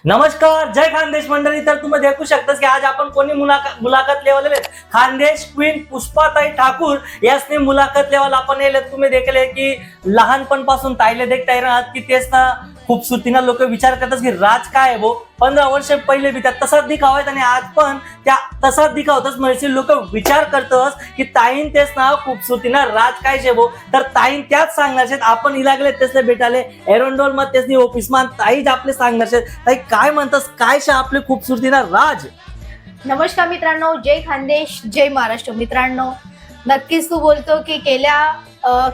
नमस्कार, जय खानदेश मंडळी. तर तुम्ही देखू शकता की आज आपण कोणी मुलाखत लेवल खानदेश क्वीन पुष्पाताई ठाकूर यासने मुलाखत लेवल आपण येले. तुम्ही देखले की लहानपणापासून ताईले देखता येणार की तेच ना खूपसूरतीनं लोक विचार करतात की राज काय आहे भो. 15 वर्ष पहिले बी त्या तसाच दिखावायत आणि आज पण त्या तसाच दिखावतच म्हणजे लोक विचार करतच की ताईन तेच ना खूपसूरतीनं राज काय शे भो. तर ताईन त्याच सांगणार आपण इलागले तेच भेटाले एरोंडोल मध्ये तेच ऑफिस मान ताईच आपले सांगणार ताई काय म्हणतात काय शे आपले खूपसूरतीनं राज. नमस्कार मित्रांनो, जय खानदेश, जय महाराष्ट्र. मित्रांनो, नक्कीच तू बोलतो की गेल्या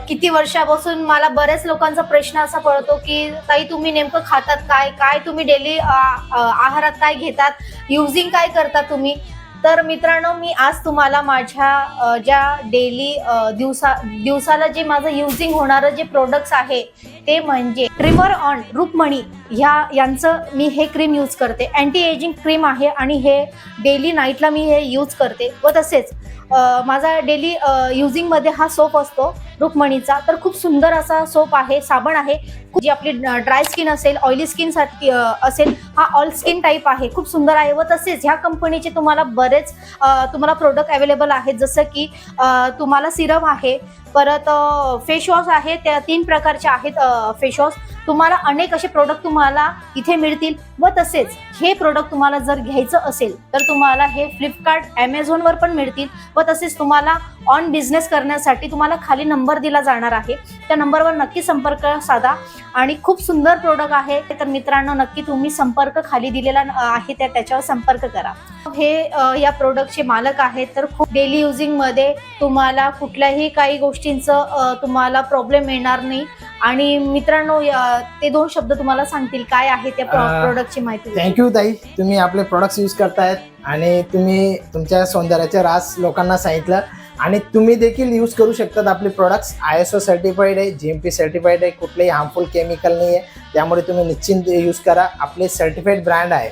किती वर्षापासून मला बऱ्याच लोकांचा प्रश्न असा पडतो की ताई तुम्ही नेमकं खातात काय, काय तुम्ही डेली आहारात काय घेतात, युजिंग काय करता तुम्ही. तर मित्रांनो, मी आज तुम्हाला माझ्या ज्या डेली दिवसाला जे माझं युजिंग होणारं जे प्रोडक्ट्स आहे ते म्हणजे ट्रिमर ऑन रुक्मणी यांचं मी हे क्रीम यूज करते. अँटी एजिंग क्रीम आहे आणि हे डेली नाईटला मी हे यूज करते. व तसेच माझा डेली युजिंगमध्ये हा सोप असतो रुक्मणीचा. तर खूप सुंदर असा सोप आहे, साबण आहे. जी आपली ड्राय स्किन असेल, ऑइली स्किन साठी असेल, हा ऑल स्किन टाईप आहे, खूप सुंदर आहे. व तसेच ह्या कंपनीचे तुम्हाला बरेच तुम्हाला प्रोडक्ट अवेलेबल आहेत. जसं की तुम्हाला सिरम आहे, परत फेस वॉश आहे. त्या 3 प्रकारचे आहेत फेस वॉश. तुम्हाला अनेक असे प्रोडक्ट तुम्हाला इथे मिळतील. व तसेच हे प्रोडक्ट तुम्हाला जर घ्यायचं असेल तर तुम्हाला हे फ्लिपकार्ट, ॲमेझॉनवर पण मिळतील. व तसेच तुम्हाला ऑन बिझनेस करण्यासाठी तुम्हाला खाली नंबर दिला जाणार आहे, त्या नंबरवर नक्की संपर्क साधा. आणि खूप सुंदर प्रोडक्ट आहे. तर मित्रांनो, नक्की तुम्ही संपर्क खाली दिलेला आहे त्याच्यावर संपर्क करा. हे या प्रोडक्टचे मालक आहेत. तर खूप डेली युजिंगमध्ये तुम्हाला कुठल्याही काही गोष्टींचं तुम्हाला प्रॉब्लेम येणार नाही. आणि मित्रांनो, ते 2 शब्द तुम्हाला सांगतील काय आहे त्या प्रोडक्टची माहिती. थँक्यू ताई, तुम्ही आपले प्रोडक्ट्स यूज करतायत आणि तुम्ही तुमच्या सौंदर्याचे राज लोकांना सांगितलं. आणि तुम्ही देखील यूज करू शकतात आपले प्रोडक्ट्स. ISO सर्टिफाईड आहे, GMP सर्टिफाईड आहे, कुठलेही हार्मफुल केमिकल नाही आहे. त्यामुळे तुम्ही निश्चिंत यूज करा. आपले सर्टिफाईड ब्रँड आहे.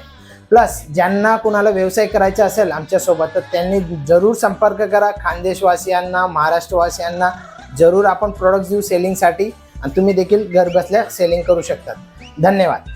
प्लस ज्यांना कुणाला व्यवसाय करायचा असेल आमच्यासोबत तर त्यांनी जरूर संपर्क करा. खानदेशवासियांना, महाराष्ट्रवासियांना जरूर आपण प्रोडक्ट्स देऊ सेलिंगसाठी आणि तुम्ही देखील घर बसल्या सेलिंग करू शकतात. धन्यवाद.